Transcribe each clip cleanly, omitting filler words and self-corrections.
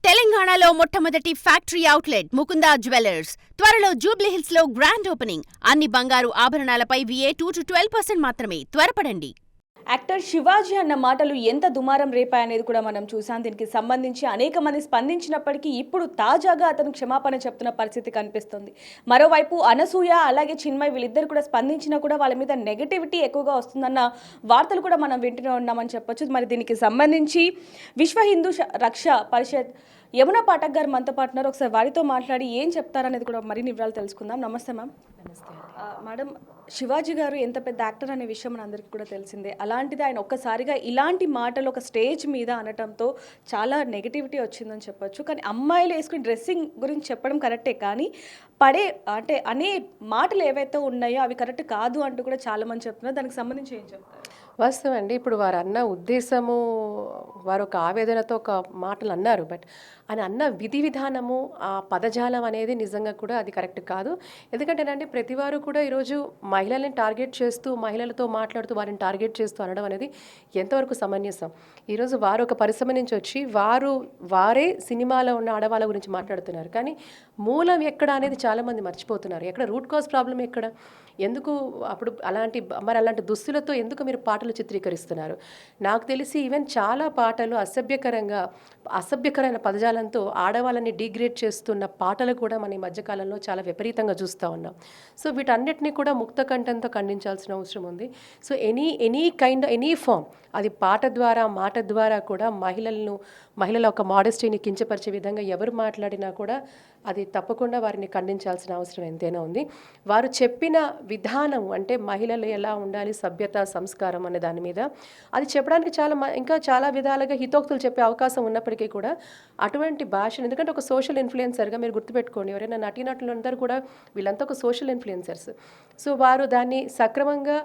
తెలంగాణలో మొట్టమొదటి factory outlet Mukunda jewellers త్వరలో జూబ్లీహిల్స్ లో గ్రాండ్ ఓపెనింగ్. అన్ని బంగారు ఆభరణాలపై VA 2 to 12% మాత్రమే. త్వరపడండి. యాక్టర్ శివాజీ అన్న మాటలు ఎంత దుమారం రేపాయనేది కూడా మనం చూసాం. దీనికి సంబంధించి అనేక మంది స్పందించినప్పటికీ ఇప్పుడు తాజాగా అతను క్షమాపణ చెప్తున్న పరిస్థితి కనిపిస్తుంది. మరోవైపు అనసూయ అలాగే చిన్మయ్ వీళ్ళిద్దరు కూడా స్పందించినా కూడా వాళ్ళ మీద నెగటివిటీ ఎక్కువగా వస్తుందన్న వార్తలు కూడా మనం వింటూనే ఉన్నామని చెప్పొచ్చు. మరి దీనికి సంబంధించి విశ్వ హిందూ రక్ష పరిషత్ యమునా పాఠక్ గారు మనతో పాటు ఉన్నారు. ఒకసారి వారితో మాట్లాడి ఏం చెప్తారనేది కూడా మరిన్ని వివరాలు తెలుసుకుందాం. నమస్తే మ్యామ్. నమస్తే మేడం, శివాజీ గారు ఎంత పెద్ద యాక్టర్ అనే విషయం మనందరికీ కూడా తెలిసిందే. అలాంటిది ఆయన ఒక్కసారిగా ఇలాంటి మాటలు ఒక స్టేజ్ మీద అనటంతో చాలా నెగిటివిటీ వచ్చిందని చెప్పొచ్చు. కానీ అమ్మాయిలు వేసుకుని డ్రెస్సింగ్ గురించి చెప్పడం కరెక్టే, కానీ అంటే అనే మాటలు ఏవైతే ఉన్నాయో అవి కరెక్ట్ కాదు అంటూ కూడా చాలామంది చెప్తున్నారు. దానికి సంబంధించి ఏం చెప్తారు? వాస్తవం అండి. ఇప్పుడు వారు అన్న ఉద్దేశము, వారు ఒక ఆవేదనతో ఒక మాటలు అన్నారు. బట్ అని అన్న విధి విధానము, ఆ పదజాలం అనేది నిజంగా కూడా అది కరెక్ట్ కాదు. ఎందుకంటేనండి ప్రతి వారు కూడా ఈరోజు మహిళల్ని టార్గెట్ చేస్తూ, మహిళలతో మాట్లాడుతూ వారిని టార్గెట్ చేస్తూ అనడం అనేది ఎంతవరకు సమంజసం? ఈరోజు వారు ఒక పరిశ్రమ నుంచి వచ్చి వారే సినిమాలో ఉన్న ఆడవాళ్ళ గురించి మాట్లాడుతున్నారు. కానీ మూలం ఎక్కడ అనేది చాలామంది మర్చిపోతున్నారు. ఎక్కడ రూట్ కాజ్ ప్రాబ్లం ఎక్కడ? ఎందుకు అప్పుడు అలాంటి దుస్తులతో ఎందుకు మీరు పాటలు చిత్రీకరిస్తున్నారు? నాకు తెలిసి ఈవెన్ చాలా పాటలు అసభ్యకరమైన పదజాలంతో ఆడవాళ్ళని డిగ్రేడ్ చేస్తున్న పాటలు కూడా మన ఈ మధ్యకాలంలో చాలా విపరీతంగా చూస్తూ ఉన్నాం. సో వీటన్నిటిని కూడా ముక్త కంఠంతో ఖండించాల్సిన అవసరం ఉంది. సో ఎనీ ఫామ్, అది పాట ద్వారా మాట ద్వారా కూడా మహిళల ఒక మోడెస్టీని కించపరిచే విధంగా ఎవరు మాట్లాడినా కూడా అది తప్పకుండా వారిని ఖండించాల్సిన అవసరం ఎంతైనా ఉంది. వారు చెప్పిన విధానం, అంటే మహిళలు ఎలా ఉండాలి, సభ్యత సంస్కారం అనే దాని మీద అది చెప్పడానికి ఇంకా చాలా విధాలుగా హితోక్తులు చెప్పే అవకాశం ఉన్నప్పటికీ కూడా అటువంటి భాషను, ఎందుకంటే ఒక సోషల్ ఇన్ఫ్లుయెన్సర్గా మీరు గుర్తుపెట్టుకోండి, ఎవరైనా నటీనటులందరూ కూడా వీళ్ళంతా ఒక సోషల్ ఇన్ఫ్లుయెన్సర్స్. సో వారు దాన్ని సక్రమంగా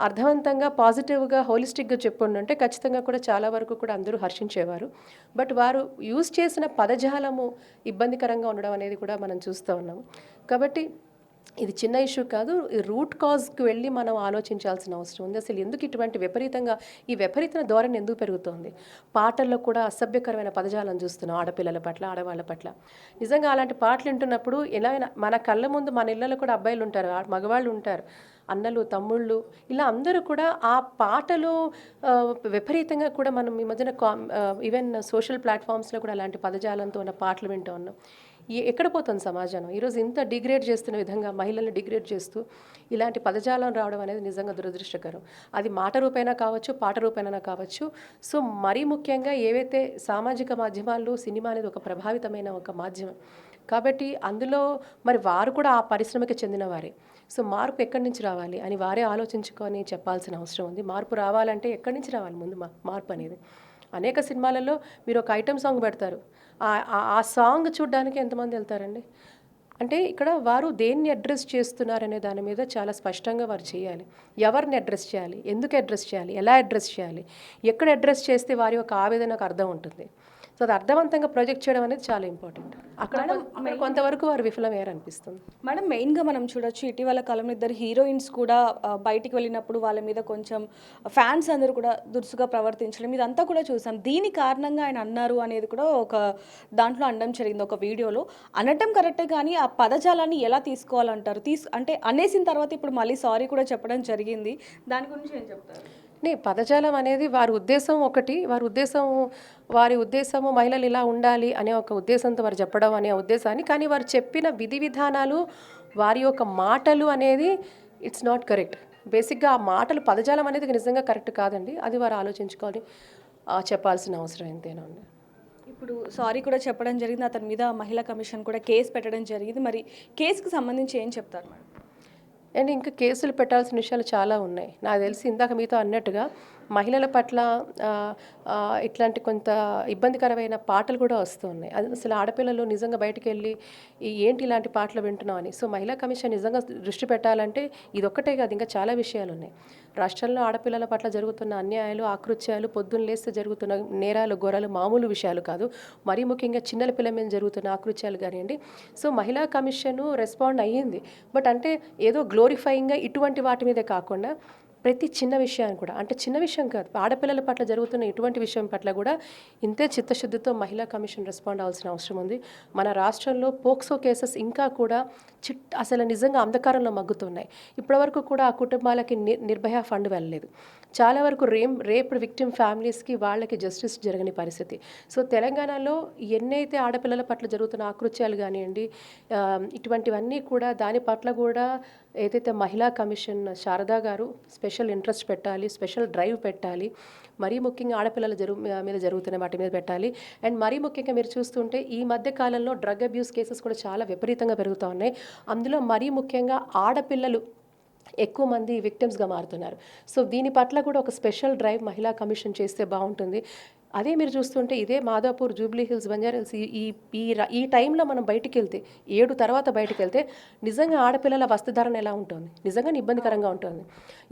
అర్థవంతంగా పాజిటివ్గా హోలిస్టిక్గా చెప్పుంటే ఖచ్చితంగా కూడా చాలా వరకు కూడా అందరూ హర్షించేవారు. బట్ వారు యూజ్ చేసిన పదజాలము ఇబ్బందికరంగా ఉండడం అనేది కూడా మనం చూస్తూ ఉన్నాము. కాబట్టి ఇది చిన్న ఇష్యూ కాదు. రూట్ కాజ్కి వెళ్ళి మనం ఆలోచించాల్సిన అవసరం ఉంది. అసలు ఎందుకు ఇటువంటి ఈ విపరీత ధోరణి ఎందుకు పెరుగుతోంది? పాటల్లో కూడా అసభ్యకరమైన పదజాలం చూస్తున్నాం ఆడపిల్లల పట్ల, ఆడవాళ్ళ పట్ల. నిజంగా అలాంటి పాటలు వింటున్నప్పుడు ఎలా మన కళ్ళ ముందు మన ఇళ్ళలో కూడా అబ్బాయిలు ఉంటారు, మగవాళ్ళు ఉంటారు, అన్నలు తమ్ముళ్ళు, ఇలా అందరూ కూడా ఆ పాటలు విపరీతంగా కూడా మనం ఈ మధ్యన ఈవెన్ సోషల్ ప్లాట్ఫామ్స్లో కూడా అలాంటి పదజాలంతో ఉన్న పాటలు వింటూ ఉన్నాం. ఎక్కడ పోతుంది సమాజం? ఈరోజు ఇంత డిగ్రేడ్ చేస్తున్న విధంగా మహిళల్ని డిగ్రేడ్ చేస్తూ ఇలాంటి పదజాలం రావడం అనేది నిజంగా దురదృష్టకరం. అది మాట రూపైనా కావచ్చు, పాట రూపైనా కావచ్చు. సో మరీ ముఖ్యంగా ఏవైతే సామాజిక మాధ్యమాల్లో సినిమా అనేది ఒక ప్రభావితమైన ఒక మాధ్యమం కాబట్టి అందులో మరి వారు కూడా ఆ పరిశ్రమకి చెందిన వారే. సో మార్పు ఎక్కడి నుంచి రావాలి అని వారే ఆలోచించుకొని చెప్పాల్సిన అవసరం ఉంది. మార్పు రావాలంటే ఎక్కడి నుంచి రావాలి ముందు మార్పు అనేది? అనేక సినిమాలలో మీరు ఒక ఐటమ్ సాంగ్ పెడతారు, ఆ సాంగ్ చూడడానికి ఎంతమంది వెళ్తారండి? అంటే ఇక్కడ వారు దేన్ని అడ్రస్ చేస్తున్నారనే దాని మీద చాలా స్పష్టంగా వారు చేయాలి. ఎవరిని అడ్రస్ చేయాలి, ఎందుకు అడ్రస్ చేయాలి, ఎలా అడ్రస్ చేయాలి, ఎక్కడ అడ్రస్ చేస్తే వారి యొక్క ఆవేదనకు అర్థం ఉంటుంది. సో అది అర్థవంతంగా ప్రొజెక్ట్ చేయడం అనేది చాలా ఇంపార్టెంట్. అక్కడ కొంతవరకు వారు విఫలమయ్యారనిపిస్తుంది. మేడం, మెయిన్గా మనం చూడొచ్చు ఇటీవల కాలంలో ఇద్దరు హీరోయిన్స్ కూడా బయటికి వెళ్ళినప్పుడు వాళ్ళ మీద కొంచెం ఫ్యాన్స్ అందరూ కూడా దురుసుగా ప్రవర్తించడం ఇదంతా కూడా చూసాం. దీని కారణంగా ఆయన అన్నారు అనేది కూడా ఒక దాంట్లో అనడం జరిగింది, ఒక వీడియోలో. అనటం కరెక్టే, కానీ ఆ పదజాలాన్ని ఎలా తీసుకోవాలంటారు? అంటే అనేసిన తర్వాత ఇప్పుడు మళ్ళీ సారీ కూడా చెప్పడం జరిగింది. దాని గురించి ఏం చెప్తారు? పదజాలం అనేది వారి ఉద్దేశం ఒకటి, వారి ఉద్దేశము మహిళలు ఇలా ఉండాలి అనే ఒక ఉద్దేశంతో వారు చెప్పడం అనే ఉద్దేశాన్ని, కానీ వారు చెప్పిన విధి విధానాలు, వారి యొక్క మాటలు అనేది ఇట్స్ నాట్ కరెక్ట్. బేసిక్గా ఆ మాటలు, పదజాలం అనేది నిజంగా కరెక్ట్ కాదండి. అది వారు ఆలోచించుకొని చెప్పాల్సిన అవసరం ఎంతైనా ఉంది. ఇప్పుడు సారీ కూడా చెప్పడం జరిగింది, అతని మీద మహిళా కమిషన్ కూడా కేసు పెట్టడం జరిగింది. మరి కేసుకు సంబంధించి ఏం చెప్తారు మేడం? అండ్ ఇంకా కేసులు పెట్టాల్సిన విషయాలు చాలా ఉన్నాయి. నాకు తెలిసి ఇందాక మీతో అన్నట్టుగా మహిళల పట్ల ఇట్లాంటి కొంత ఇబ్బందికరమైన పాటలు కూడా వస్తున్నాయి. అది అసలు ఆడపిల్లలు నిజంగా బయటకు వెళ్ళి ఏంటి ఇలాంటి పాటలు వింటున్నాం అని. సో మహిళా కమిషన్ నిజంగా దృష్టి పెట్టాలంటే ఇదొక్కటే కాదు, ఇంకా చాలా విషయాలు ఉన్నాయి. రాష్ట్రంలో ఆడపిల్లల పట్ల జరుగుతున్న అన్యాయాలు, ఆకృత్యాలు, పొద్దున్న లేస్తే జరుగుతున్న నేరాలు, గొర్రెలు మామూలు విషయాలు కాదు. మరీ ముఖ్యంగా చిన్నల పిల్లల మీద జరుగుతున్న ఆకృత్యాలు కానివ్వండి. సో మహిళా కమిషను రెస్పాండ్ అయ్యింది. బట్ అంటే ఏదో గ్లోరిఫైయింగ్గా ఇటువంటి వాటి మీదే కాకుండా ప్రతి చిన్న విషయాన్ని కూడా, అంటే చిన్న విషయం కాదు, ఆడపిల్లల పట్ల జరుగుతున్న ఇటువంటి విషయం పట్ల కూడా ఇంతే చిత్తశుద్ధితో మహిళా కమిషన్ రెస్పాండ్ అవ్వాల్సిన అవసరం ఉంది. మన రాష్ట్రంలో పోక్సో కేసెస్ ఇంకా కూడా అసలు నిజంగా అంధకారంలో మగ్గుతున్నాయి. ఇప్పటివరకు కూడా ఆ కుటుంబాలకి నిర్భయ ఫండ్ వెళ్ళలేదు. చాలా వరకు రేప్ విక్టిమ్ ఫ్యామిలీస్కి వాళ్ళకి జస్టిస్ జరగని పరిస్థితి. సో తెలంగాణలో ఎన్నైతే ఆడపిల్లల పట్ల జరుగుతున్న ఆకృత్యాలు కానివ్వండి, ఇటువంటివన్నీ కూడా దాని పట్ల కూడా ఏదైతే మహిళా కమిషన్ శారదా గారు స్పెషల్ ఇంట్రెస్ట్ పెట్టాలి, స్పెషల్ డ్రైవ్ పెట్టాలి, మరీ ముఖ్యంగా ఆడపిల్లల మీద జరుగుతున్న వాటి మీద పెట్టాలి. అండ్ మరీ ముఖ్యంగా మీరు చూస్తుంటే ఈ మధ్య కాలంలో డ్రగ్ అబ్యూస్ కేసెస్ కూడా చాలా విపరీతంగా పెరుగుతూ ఉన్నాయి. అందులో మరీ ముఖ్యంగా ఆడపిల్లలు ఎక్కువ మంది విక్టిమ్స్గా మారుతున్నారు. సో దీని పట్ల కూడా ఒక స్పెషల్ డ్రైవ్ మహిళా కమిషన్ చేస్తే బాగుంటుంది. అదే మీరు చూస్తుంటే ఇదే మాదాపూర్, జూబ్లీ హిల్స్, బంజారాహిల్స్ ఈ టైంలో మనం బయటికి వెళ్తే 7 తర్వాత బయటికి వెళ్తే నిజంగా ఆడపిల్లల వస్త్రధారణ ఎలా ఉంటుంది, నిజంగా ఇబ్బందికరంగా ఉంటుంది.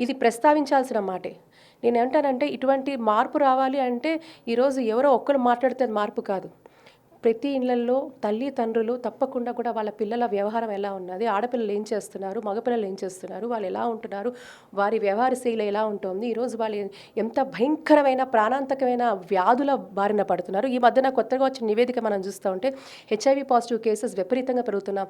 ఇది ప్రస్తావించాల్సిన మాటే. నేను ఏమంటానంటే ఇటువంటి మార్పు రావాలి అంటే ఈరోజు ఎవరో ఒక్కరు మాట్లాడితే మార్పు కాదు. ప్రతి ఇళ్లల్లో తల్లిదండ్రులు తప్పకుండా కూడా వాళ్ళ పిల్లల వ్యవహారం ఎలా ఉన్నది, ఆడపిల్లలు ఏం చేస్తున్నారు, మగపిల్లలు ఏం చేస్తున్నారు, వాళ్ళు ఎలా ఉంటున్నారు, వారి వ్యవహార శైలి ఎలా ఉంటుంది, ఈరోజు వాళ్ళు ఎంత భయంకరమైన ప్రాణాంతకమైన వ్యాధుల బారిన పడుతున్నారు. ఈ మధ్యన కొత్తగా వచ్చిన నివేదిక మనం చూస్తూ ఉంటే HIV పాజిటివ్ కేసెస్ విపరీతంగా పెరుగుతున్న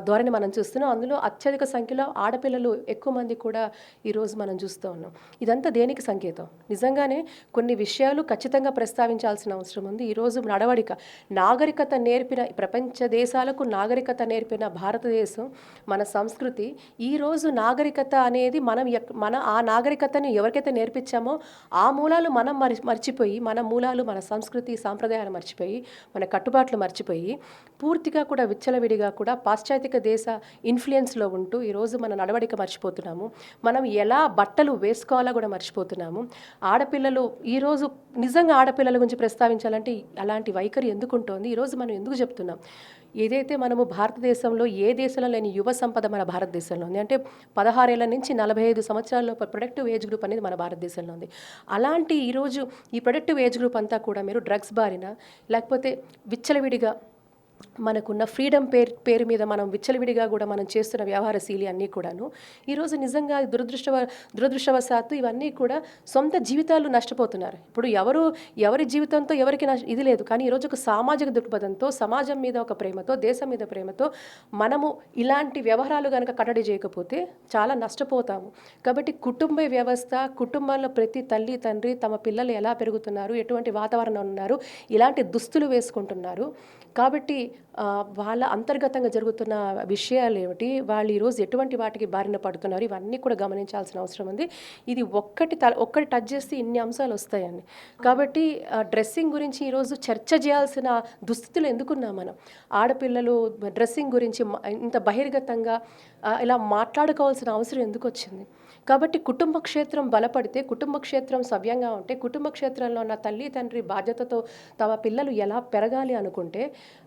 ధోరణి మనం చూస్తున్నాం. అందులో అత్యధిక సంఖ్యలో ఆడపిల్లలు ఎక్కువ మంది కూడా ఈరోజు మనం చూస్తూ ఉన్నాం. ఇదంతా దేనికి సంకేతం? నిజంగానే కొన్ని విషయాలు ఖచ్చితంగా ప్రస్తావించాల్సిన అవసరం ఉంది. ఈరోజు నడవడిక నాగరికత నేర్పిన ప్రపంచ దేశాలకు నాగరికత నేర్పిన భారతదేశం, మన సంస్కృతి, ఈరోజు నాగరికత అనేది మన ఆ నాగరికతని ఎవరికైతే నేర్పించామో ఆ మూలాలు మనం మర్చిపోయి, మన మూలాలు, మన సంస్కృతి సాంప్రదాయాలు మర్చిపోయి, మన కట్టుబాట్లు మర్చిపోయి పూర్తిగా కూడా విచ్చలవిడిగా కూడా పాశ్చాత్యక దేశ ఇన్ఫ్లుయెన్స్లో ఉంటూ ఈరోజు మన నడవడిక మర్చిపోతున్నాము. మనం ఎలా బట్టలు వేసుకోవాలో కూడా మర్చిపోతున్నాము. ఆడపిల్లలు ఈరోజు నిజంగా ఆడపిల్లల గురించి ప్రస్తావించాలంటే అలాంటి వైఖరి ఎందుకు ఉంటుంది? ఈరోజు మనం ఎందుకు చెప్తున్నాం? ఏదైతే మనము భారతదేశంలో ఏ దేశంలో లేని యువ సంపద మన భారతదేశంలో ఉంది. అంటే 16 ఏళ్ల నుంచి 45 సంవత్సరాల్లో ప్రొడక్టివ్ ఏజ్ గ్రూప్ అనేది మన భారతదేశంలో ఉంది. అలాంటి ఈరోజు ఈ ప్రొడక్టివ్ ఏజ్ గ్రూప్ అంతా కూడా మీరు డ్రగ్స్ బారిన, లేకపోతే విచ్చలవిడిగా మనకున్న ఫ్రీడమ్ పేరు మీద మనం విచ్చలవిడిగా కూడా మనం చేస్తున్న వ్యవహారశీలి అన్నీ కూడాను ఈరోజు నిజంగా దురదృష్టవశాత్తు ఇవన్నీ కూడా సొంత జీవితాలు నష్టపోతున్నారు. ఇప్పుడు ఎవరి జీవితంతో ఎవరికి ఇది లేదు, కానీ ఈరోజు ఒక సామాజిక దృక్పథంతో, సమాజం మీద ఒక ప్రేమతో, దేశం మీద ప్రేమతో మనము ఇలాంటి వ్యవహారాలు కనుక కట్టడి చేయకపోతే చాలా నష్టపోతాము. కాబట్టి కుటుంబ వ్యవస్థ, కుటుంబంలో ప్రతి తల్లి తండ్రి తమ పిల్లలు ఎలా పెరుగుతున్నారు, ఎటువంటి వాతావరణం ఉన్నారు, ఇలాంటి దుస్తులు వేసుకుంటున్నారు, కాబట్టి వాళ్ళ అంతర్గతంగా జరుగుతున్న విషయాలు ఏమిటి, వాళ్ళు ఈరోజు ఎటువంటి వాటికి బారిన పడుతున్నారు, ఇవన్నీ కూడా గమనించాల్సిన అవసరం ఉంది. ఇది ఒక్కటి టచ్ చేస్తే ఇన్ని అంశాలు వస్తాయండి. కాబట్టి డ్రెస్సింగ్ గురించి ఈరోజు చర్చ చేయాల్సిన దుస్థితులు ఎందుకున్నాం మనం? ఆడపిల్లలు డ్రెస్సింగ్ గురించి ఇంత బహిర్గతంగా ఇలా మాట్లాడుకోవాల్సిన అవసరం ఎందుకు వచ్చింది? కాబట్టి కుటుంబ క్షేత్రం బలపడితే, కుటుంబ క్షేత్రం సవ్యంగా ఉంటే, కుటుంబ క్షేత్రంలో ఉన్న తల్లి తండ్రి బాధ్యతతో తమ పిల్లలు ఎలా పెరగాలి అనుకుంటే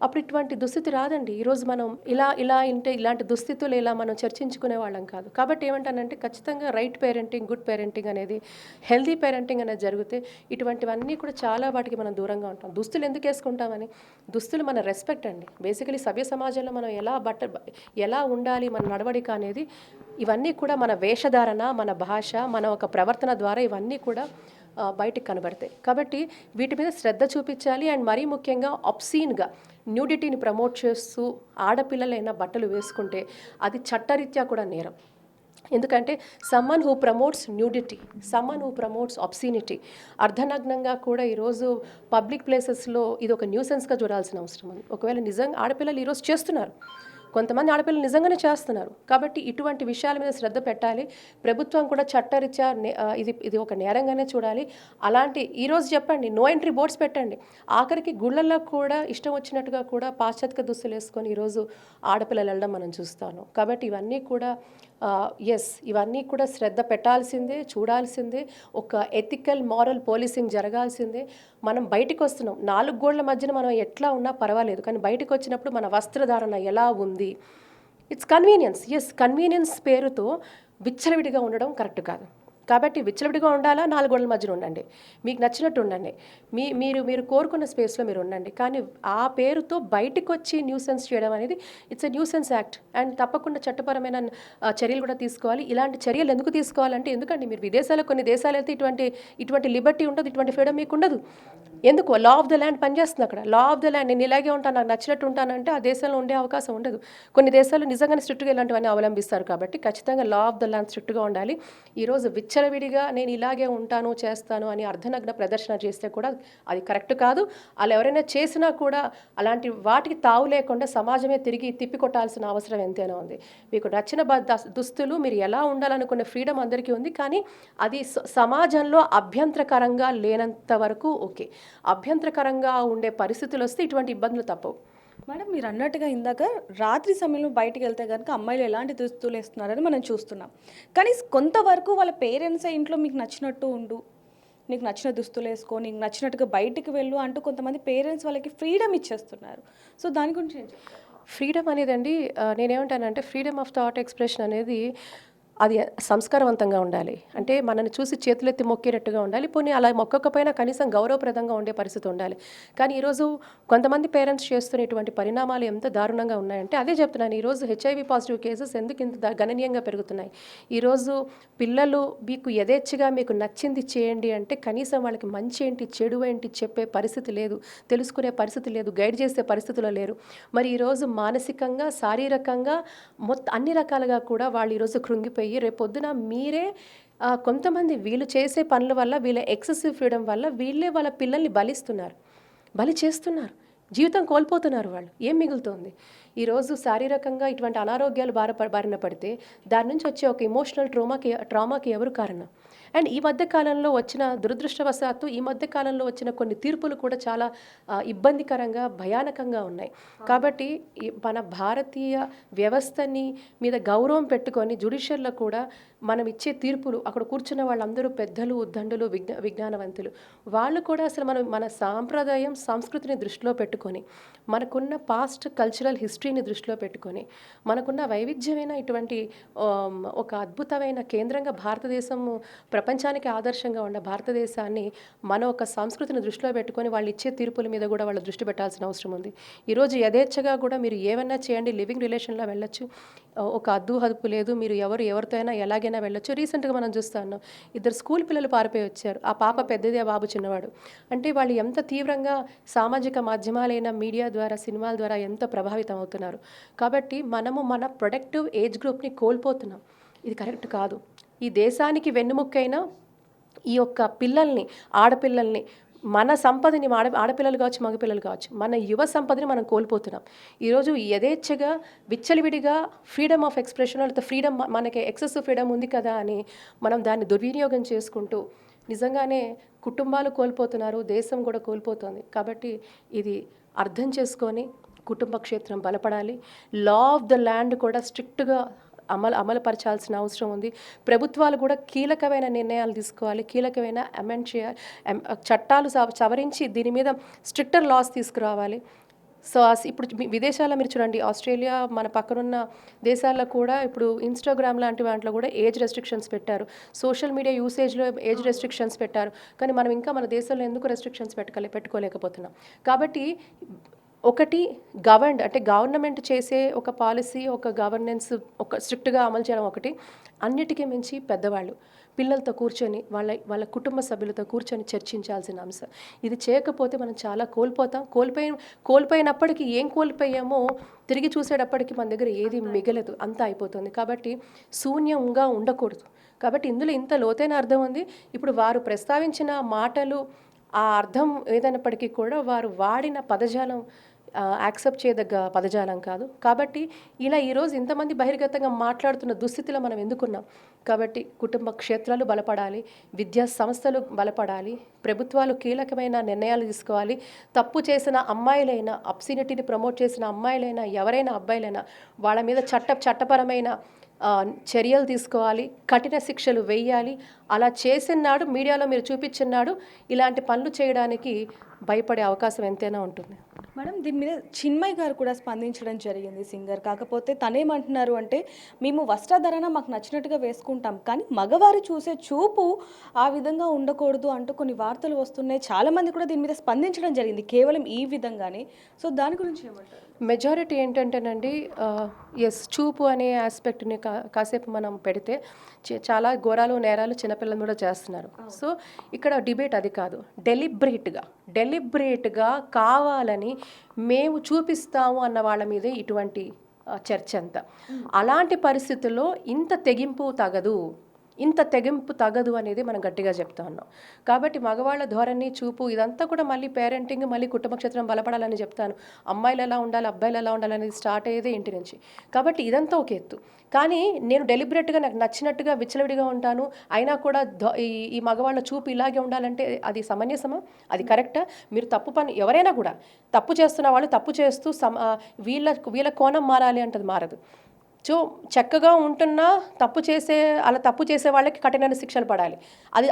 అప్పుడు ఇటువంటి దుస్థితి రాదండి. ఈరోజు మనం ఇలాంటి దుస్థితులు ఇలా మనం చర్చించుకునే వాళ్ళం కాదు. కాబట్టి ఏమంటానంటే ఖచ్చితంగా రైట్ పేరెంటింగ్, గుడ్ పేరెంటింగ్ అనేది, హెల్దీ పేరెంటింగ్ అనేది జరిగితే ఇటువంటివన్నీ కూడా చాలా వాటికి మనం దూరంగా ఉంటాం. దుస్తులు ఎందుకు వేసుకుంటామని? దుస్తులు మన రెస్పెక్ట్ అండి. బేసికలీ సభ్య సమాజంలో మనం ఎలా ఉండాలి, మన నడవడిక అనేది, ఇవన్నీ కూడా మన వేషధారణ, మన భాష, మన ఒక ప్రవర్తన ద్వారా ఇవన్నీ కూడా బయటికి కనబడతాయి. కాబట్టి వీటి మీద శ్రద్ధ చూపించాలి. అండ్ మరీ ముఖ్యంగా ఆబ్సీన్గా న్యూడిటీని ప్రమోట్ చేస్తూ ఆడపిల్లలైన బట్టలు వేసుకుంటే అది చట్టరీత్యా కూడా నేరం. ఎందుకంటే someone who promotes nudity, someone who promotes obscenity, అర్ధనగ్నంగా కూడా ఈరోజు పబ్లిక్ ప్లేసెస్లో ఇది ఒక న్యూసెన్స్గా చూడాల్సిన అవసరం ఉంది. ఒకవేళ నిజంగా ఆడపిల్లలు ఈరోజు చేస్తున్నారు, కొంతమంది ఆడపిల్లలు నిజంగానే చేస్తున్నారు. కాబట్టి ఇటువంటి విషయాల మీద శ్రద్ధ పెట్టాలి. ప్రభుత్వం కూడా చట్టరీత్యా ఇది ఒక నేరంగానే చూడాలి. అలాంటి ఈరోజు చెప్పండి, నో ఎంట్రీ బోర్డ్స్ పెట్టండి. ఆఖరికి గుళ్ళల్లో కూడా ఇష్టం వచ్చినట్టుగా కూడా పాశ్చాత్య దుస్తులు వేసుకొని ఈరోజు ఆడపిల్లలు వెళ్ళడం మనం చూస్తాను. కాబట్టి ఇవన్నీ కూడా ఇవన్నీ కూడా శ్రద్ధ పెట్టాల్సిందే, చూడాల్సిందే. ఒక ఎథికల్ మారల్ పోలీసింగ్ జరగాల్సిందే. మనం బయటకు వస్తున్నాం, 4 గోళ్ల మధ్యన మనం ఎట్లా ఉన్నా పర్వాలేదు, కానీ బయటకు వచ్చినప్పుడు మన వస్త్రధారణ ఎలా ఉంది, ఇట్స్ కన్వీనియన్స్. కన్వీనియన్స్ పేరుతో విచ్చలవిడిగా ఉండడం కరెక్ట్ కాదు. కాబట్టి విచ్చలవిడిగా ఉండాలా, 4 గోడల మధ్యన ఉండండి, మీకు నచ్చినట్టు ఉండండి, మీరు కోరుకున్న స్పేస్లో మీరు ఉండండి. కానీ ఆ పేరుతో బయటికి వచ్చి న్యూసెన్స్ చేయడం అనేది it's a nuisance act. And తప్పకుండా చట్టపరమైన చర్యలు కూడా తీసుకోవాలి. ఇలాంటి చర్యలు ఎందుకు తీసుకోవాలంటే, ఎందుకండి మీరు విదేశాల్లో కొన్ని దేశాలు అయితే ఇటువంటి లిబర్టీ ఉండదు, ఇటువంటి ఫ్రీడమ్ మీకు ఉండదు. ఎందుకు? లా ఆఫ్ ద ల్యాండ్ పనిచేస్తుంది అక్కడ. లా ఆఫ్ ద ల్యాండ్, నేను ఇలాగే ఉంటాను, నాకు నచ్చినట్టు ఉంటానంటే ఆ దేశంలో ఉండే అవకాశం ఉండదు. కొన్ని దేశాలు నిజంగానే స్ట్రిక్ట్గా ఇలాంటివన్నీ అవలంబిస్తారు. కాబట్టి ఖచ్చితంగా లా ఆఫ్ ద ల్యాండ్ స్ట్రిక్ట్గా ఉండాలి. ఈరోజు విచ్చలవిడిగా నేను ఇలాగే ఉంటాను, చేస్తాను అని అర్ధనగ్న ప్రదర్శన చేస్తే కూడా అది కరెక్ట్ కాదు. అలా ఎవరైనా చేసినా కూడా అలాంటి వాటికి తావు లేకుండా సమాజమే తిరిగి తిప్పికొట్టాల్సిన అవసరం ఎంతైనా ఉంది. మీకు నచ్చిన దుస్తులు, మీరు ఎలా ఉండాలనుకునే ఫ్రీడమ్ అందరికీ ఉంది. కానీ అది సమాజంలో అభ్యంతరకరంగా లేనంత వరకు ఓకే. అభ్యంతరకరంగా ఉండే పరిస్థితులు వస్తే ఇటువంటి ఇబ్బందులు తప్పవు. మేడం, మీరు అన్నట్టుగా ఇందాక రాత్రి సమయంలో బయటికి వెళ్తే కనుక అమ్మాయిలు ఎలాంటి దుస్తులు వేస్తున్నారని మనం చూస్తున్నాం. కానీ కొంతవరకు వాళ్ళ పేరెంట్సే ఇంట్లో మీకు నచ్చినట్టు ఉండు, నీకు నచ్చిన దుస్తులు వేసుకో, నీకు నచ్చినట్టుగా బయటికి వెళ్ళు అంటూ కొంతమంది పేరెంట్స్ వాళ్ళకి ఫ్రీడమ్ ఇచ్చేస్తున్నారు. సో దాని గురించి ఏం చెప్తారు? ఫ్రీడమ్ అనేదండి, నేనేమంటానంటే ఫ్రీడమ్ ఆఫ్ థాట్ ఎక్స్ప్రెషన్ అనేది అది సంస్కారవంతంగా ఉండాలి. అంటే మనల్ని చూసి చేతులెత్తి మొక్కేటట్టుగా ఉండాలి. పోనీ అలా మొక్కకపోయినా కనీసం గౌరవప్రదంగా ఉండే పరిస్థితి ఉండాలి. కానీ ఈరోజు కొంతమంది పేరెంట్స్ చేస్తున్న ఇటువంటి పరిణామాలు ఎంత దారుణంగా ఉన్నాయంటే, అదే చెప్తున్నాను, ఈరోజు హెచ్ఐవి పాజిటివ్ కేసెస్ ఎందుకు ఇంత గణనీయంగా పెరుగుతున్నాయి. ఈరోజు పిల్లలు మీకు యథేచ్ఛగా మీకు నచ్చింది చేయండి అంటే కనీసం వాళ్ళకి మంచి ఏంటి చెడు ఏంటి చెప్పే పరిస్థితి లేదు, తెలుసుకునే పరిస్థితి లేదు, గైడ్ చేసే పరిస్థితిలో లేరు. మరి ఈరోజు మానసికంగా, శారీరకంగా అన్ని రకాలుగా కూడా వాళ్ళు ఈరోజు కృంగిపోయి రేపొద్దున మీరే కొంతమంది వీళ్ళు చేసే పనుల వల్ల, వీళ్ళ ఎక్సెసివ్ ఫ్రీడమ్ వల్ల వీళ్ళే వాళ్ళ పిల్లల్ని బలి చేస్తున్నారు, జీవితం కోల్పోతున్నారు. వాళ్ళు ఏం మిగులుతోంది? ఈరోజు శారీరకంగా ఇటువంటి అనారోగ్యాలు బారిన పడితే దాని నుంచి వచ్చే ఒక ఎమోషనల్ ట్రామాకి ఎవరు కారణం? అండ్ ఈ మధ్య కాలంలో వచ్చిన దురదృష్టవశాత్తు ఈ మధ్య కాలంలో వచ్చిన కొన్ని తీర్పులు కూడా చాలా ఇబ్బందికరంగా, భయానకంగా ఉన్నాయి. కాబట్టి మన భారతీయ వ్యవస్థని మీద గౌరవం పెట్టుకొని జ్యుడిషియల్లో కూడా మనం ఇచ్చే తీర్పులు, అక్కడ కూర్చున్న వాళ్ళందరూ పెద్దలు, ఉద్దండులు, విజ్ఞానవంతులు, వాళ్ళు కూడా అసలు మన సాంప్రదాయం, సంస్కృతిని దృష్టిలో పెట్టుకొని, మనకున్న పాస్ట్ కల్చరల్ హిస్టరీని దృష్టిలో పెట్టుకొని, మనకున్న వైవిధ్యమైన ఇటువంటి ఒక అద్భుతమైన కేంద్రంగా భారతదేశం ప్రపంచానికి ఆదర్శంగా ఉన్న భారతదేశాన్ని మన ఒక సంస్కృతిని దృష్టిలో పెట్టుకొని వాళ్ళు ఇచ్చే తీర్పుల మీద కూడా వాళ్ళు దృష్టి పెట్టాల్సిన అవసరం ఉంది. ఈరోజు యథేచ్ఛగా కూడా మీరు ఏమన్నా చేయండి, లివింగ్ రిలేషన్లో వెళ్ళొచ్చు, ఒక అద్దు హదుపు లేదు, మీరు ఎవరితో అయినా ఎలాగైనా వెళ్ళొచ్చు. రీసెంట్గా మనం చూస్తాను, 2 స్కూల్ పిల్లలు పారిపోయి వచ్చారు. ఆ పాప పెద్దది, ఆ బాబు చిన్నవాడు. అంటే వాళ్ళు ఎంత తీవ్రంగా సామాజిక మాధ్యమాలైన మీడియా ద్వారా, సినిమాల ద్వారా ఎంత ప్రభావితం అవుతున్నారు. కాబట్టి మనము మన ప్రొడక్టివ్ ఏజ్ గ్రూప్ని కోల్పోతున్నాం. ఇది కరెక్ట్ కాదు. ఈ దేశానికి వెన్నుముక్కైన ఈ యొక్క పిల్లల్ని, ఆడపిల్లల్ని, మన సంపదని, ఆడపిల్లలు కావచ్చు, మగపిల్లలు కావచ్చు, మన యువ సంపదని మనం కోల్పోతున్నాం. ఈరోజు యథేచ్ఛగా, విచ్చలవిడిగా ఫ్రీడమ్ ఆఫ్ ఎక్స్ప్రెషన్, లేకపోతే ఫ్రీడమ్, మనకి ఎక్సెసివ్ ఫ్రీడమ్ ఉంది కదా అని మనం దాన్ని దుర్వినియోగం చేసుకుంటూ నిజంగానే కుటుంబాలు కోల్పోతున్నారు, దేశం కూడా కోల్పోతుంది. కాబట్టి ఇది అర్థం చేసుకొని కుటుంబ క్షేత్రం బలపడాలి. లా ఆఫ్ ద ల్యాండ్ కూడా స్ట్రిక్ట్గా అమలుపరచాల్సిన అవసరం ఉంది. ప్రభుత్వాలు కూడా కీలకమైన నిర్ణయాలు తీసుకోవాలి, కీలకమైన అమెండ్ చేయాలి, చట్టాలు సవరించి దీని మీద స్ట్రిక్టర్ లాస్ తీసుకురావాలి. సో ఇప్పుడు విదేశాల్లో మీరు చూడండి, ఆస్ట్రేలియా, మన పక్కనున్న దేశాల్లో కూడా ఇప్పుడు ఇన్స్టాగ్రామ్ లాంటి వాటిలో కూడా ఏజ్ రెస్ట్రిక్షన్స్ పెట్టారు, సోషల్ మీడియా యూసేజ్లో ఏజ్ రెస్ట్రిక్షన్స్ పెట్టారు. కానీ మనం ఇంకా మన దేశంలో ఎందుకు రెస్ట్రిక్షన్స్ పెట్టుకోలేకపోతున్నాం? కాబట్టి ఒకటి అంటే గవర్నమెంట్ చేసే ఒక పాలసీ, ఒక గవర్నెన్స్, ఒక స్ట్రిక్ట్గా అమలు చేయడం ఒకటి. అన్నిటికీ మించి పెద్దవాళ్ళు పిల్లలతో కూర్చొని, వాళ్ళ కుటుంబ సభ్యులతో కూర్చొని చర్చించాల్సిన అంశం. ఇది చేయకపోతే మనం చాలా కోల్పోతాం. కోల్పోయినప్పటికీ ఏం కోల్పోయామో తిరిగి చూసేటప్పటికి మన దగ్గర ఏది మిగలదు, అంతా అయిపోతుంది. కాబట్టి శూన్యంగా ఉండకూడదు. కాబట్టి ఇందులో ఇంత లోతైన అర్థం ఉంది. ఇప్పుడు వారు ప్రస్తావించిన మాటలు, ఆ అర్థం ఏదైనప్పటికీ కూడా వారు వాడిన పదజాలం యాక్సెప్ట్ చేయదగ్గ పదజాలం కాదు. కాబట్టి ఇలా ఈరోజు ఇంతమంది బహిర్గతంగా మాట్లాడుతున్న దుస్థితిలో మనం ఎందుకున్నాం? కాబట్టి కుటుంబ క్షేత్రాలు బలపడాలి, విద్యా సంస్థలు బలపడాలి, ప్రభుత్వాలు కీలకమైన నిర్ణయాలు తీసుకోవాలి. తప్పు చేసిన అమ్మాయిలైనా, అబ్సినిటీని ప్రమోట్ చేసిన అమ్మాయిలైనా, ఎవరైనా అబ్బాయిలైనా వాళ్ళ మీద చట్టపరమైన చర్యలు తీసుకోవాలి, కఠిన శిక్షలు వేయాలి. అలా చేసినాడు, మీడియాలో మీరు చూపించినాడు ఇలాంటి పనులు చేయడానికి భయపడే అవకాశం ఎంతైనా ఉంటుంది. మేడం దీని మీద చిన్మయ్ గారు కూడా స్పందించడం జరిగింది, సింగర్. కాకపోతే తనేమంటున్నారు అంటే, మేము వస్త్రధరణ మాకు నచ్చినట్టుగా వేసుకుంటాం, కానీ మగవారు చూసే చూపు ఆ విధంగా ఉండకూడదు అంటూ కొన్ని వార్తలు వస్తున్నాయి. చాలామంది కూడా దీని మీద స్పందించడం జరిగింది కేవలం ఈ విధంగానే. సో దాని గురించి ఏమంటారు? మెజారిటీ ఏంటంటేనండి, ఎస్, చూపు అనే ఆస్పెక్ట్ని కాసేపు మనం పెడితే చాలా ఘోరాలు నేరాలు చిన్నపిల్లలు కూడా చేస్తున్నారు. సో ఇక్కడ డిబేట్ అది కాదు. డెలిబరేట్గా కావాలని మేము చూపిస్తాము అన్న వాళ్ళ మీదే ఇటువంటి చర్చ అంతా. అలాంటి పరిస్థితుల్లో ఇంత తెగింపు తగదు అనేది మనం గట్టిగా చెప్తా ఉన్నాం. కాబట్టి మగవాళ్ళ ధోరణి, చూపు ఇదంతా కూడా మళ్ళీ పేరెంటింగ్, మళ్ళీ కుటుంబ క్షేత్రం బలపడాలని చెప్తాను. అమ్మాయిలు ఎలా ఉండాలి, అబ్బాయిలు ఎలా ఉండాలి అనేది స్టార్ట్ అయ్యేదే ఇంటి నుంచి. కాబట్టి ఇదంతా ఒక ఎత్తు. కానీ నేను డెలిబరేట్గా నాకు నచ్చినట్టుగా విచ్చలవిడిగా ఉంటాను, అయినా కూడా ఈ మగవాళ్ళ చూపు ఇలాగే ఉండాలంటే అది సమంజసమా? అది కరెక్టా? మీరు తప్పు పని ఎవరైనా కూడా తప్పు చేస్తున్న వాళ్ళు తప్పు చేస్తూ వీళ్ళ కోణం మారాలి అంటే అది మారదు. సో చక్కగా ఉంటున్నా తప్పు చేసే వాళ్ళకి కఠినమైన శిక్షలు పడాలి.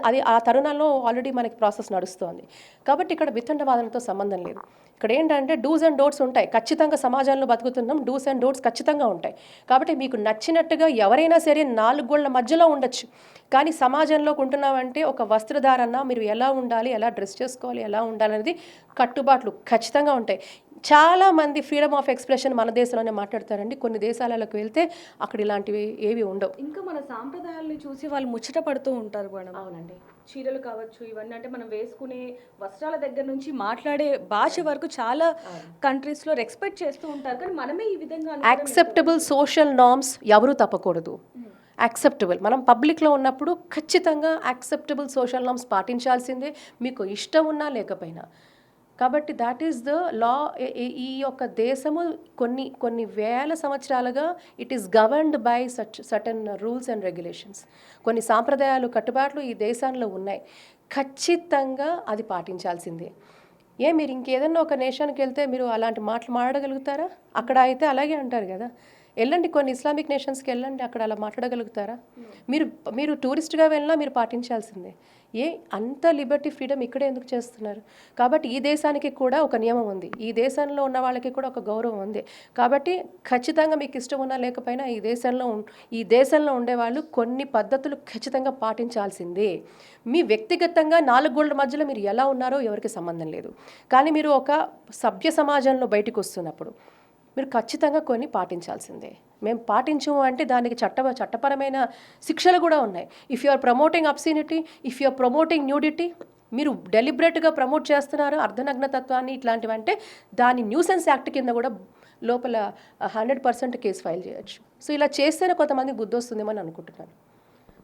అది ఆ తరుణంలో ఆల్రెడీ మనకి ప్రాసెస్ నడుస్తోంది. కాబట్టి ఇక్కడ వితండవాదనతో సంబంధం లేదు. ఇక్కడ ఏంటంటే డూస్ అండ్ డోట్స్ ఉంటాయి. ఖచ్చితంగా సమాజంలో బతుకుతున్నాం, డూస్ అండ్ డోట్స్ ఖచ్చితంగా ఉంటాయి. కాబట్టి మీకు నచ్చినట్టుగా ఎవరైనా సరే 4 గోళ్ల మధ్యలో ఉండొచ్చు, కానీ సమాజంలోకి ఉంటున్నామంటే ఒక వస్త్రధారణ, మీరు ఎలా ఉండాలి, ఎలా డ్రెస్ చేసుకోవాలి, ఎలా ఉండాలనేది కట్టుబాట్లు ఖచ్చితంగా ఉంటాయి. చాలామంది ఫ్రీడమ్ ఆఫ్ ఎక్స్ప్రెషన్ మన దేశంలోనే మాట్లాడతారండి. కొన్ని దేశాలకు వెళ్తే అక్కడ ఇలాంటివి ఏవి ఉండవు. ఇంకా మన సాంప్రదాయాల్ని చూసి వాళ్ళు ముచ్చట పడుతూ ఉంటారు మేడం. అవునండి. చీరలు కావచ్చు, ఇవన్నీ అంటే మనం వేసుకునే వస్త్రాల దగ్గర నుంచి మాట్లాడే భాష వరకు చాలా కంట్రీస్లో రెస్పెక్ట్ చేస్తూ ఉంటారు, కానీ మనమే ఈ విధంగా యాక్సెప్టబుల్ సోషల్ నార్మ్స్ ఎవరు తప్పకూడదు. యాక్సెప్టబుల్, మనం పబ్లిక్లో ఉన్నప్పుడు ఖచ్చితంగా యాక్సెప్టబుల్ సోషల్ నార్మ్స్ పాటించాల్సిందే, మీకు ఇష్టం ఉన్నా లేకపోయినా. కాబట్టి దాట్ ఈస్ ద లా. ఈ యొక్క దేశము కొన్ని వేల సంవత్సరాలుగా it is governed by certain rules and regulations. కొన్ని సాంప్రదాయాలు, కట్టుబాట్లు ఈ దేశంలో ఉన్నాయి. ఖచ్చితంగా అది పాటించాల్సిందే. మీరు ఇంకేదన్నా ఒక నేషన్కి వెళ్తే మీరు అలాంటి మాటలు మాట్లాడగలుగుతారా? అక్కడ అయితే అలాగే అంటారు కదా. వెళ్ళండి, కొన్ని ఇస్లామిక్ నేషన్స్కి వెళ్ళండి, అక్కడ అలా మాట్లాడగలుగుతారా? మీరు టూరిస్ట్గా వెళ్ళినా మీరు పాటించాల్సిందే. అంత లిబర్టీ, ఫ్రీడమ్ ఇక్కడే ఎందుకు చేస్తున్నారు? కాబట్టి ఈ దేశానికి కూడా ఒక నియమం ఉంది, ఈ దేశంలో ఉన్న వాళ్ళకి కూడా ఒక గౌరవం ఉంది. కాబట్టి ఖచ్చితంగా మీకు ఇష్టం ఉన్నా లేకపోయినా ఈ దేశంలో ఉండేవాళ్ళు కొన్ని పద్ధతులు ఖచ్చితంగా పాటించాల్సిందే. మీ వ్యక్తిగతంగా 4 గోళ్ల మధ్యలో మీరు ఎలా ఉన్నారో ఎవరికి సంబంధం లేదు. కానీ మీరు ఒక సభ్య సమాజంలో బయటకు వస్తున్నప్పుడు మీరు ఖచ్చితంగా కొన్ని పాటించాల్సిందే. మేము పాటించము అంటే దానికి చట్టపరమైన శిక్షలు కూడా ఉన్నాయి. If you are promoting obscenity, if you are promoting nudity, మీరు డెలిబరేట్గా ప్రమోట్ చేస్తున్నారు అర్ధనగ్నతత్వాన్ని, ఇట్లాంటివి అంటే దాని న్యూసెన్స్ యాక్ట్ కింద కూడా లోపల 100% కేసు ఫైల్ చేయొచ్చు. సో ఇలా చేస్తేనే కొంతమంది బుద్ధి వస్తుందేమో అని అనుకుంటున్నాను.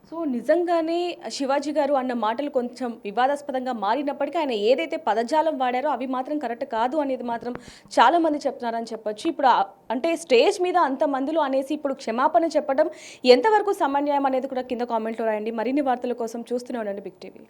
సో నిజంగానే శివాజీ గారు అన్న మాటలు కొంచెం వివాదాస్పదంగా మారినప్పటికీ ఆయన ఏదైతే పదజాలం వాడారో అవి మాత్రం కరెక్ట్ కాదు అనేది మాత్రం చాలామంది చెప్తున్నారని చెప్పొచ్చు. ఇప్పుడు అంటే స్టేజ్ మీద అంతమందిలో అనేసి ఇప్పుడు క్షమాపణ చెప్పడం ఎంతవరకు సమన్యాయం అనేది కూడా కింద కామెంట్లో రాయండి. మరిన్ని వార్తల కోసం చూస్తూనే ఉండండి బిగ్ టీవీ.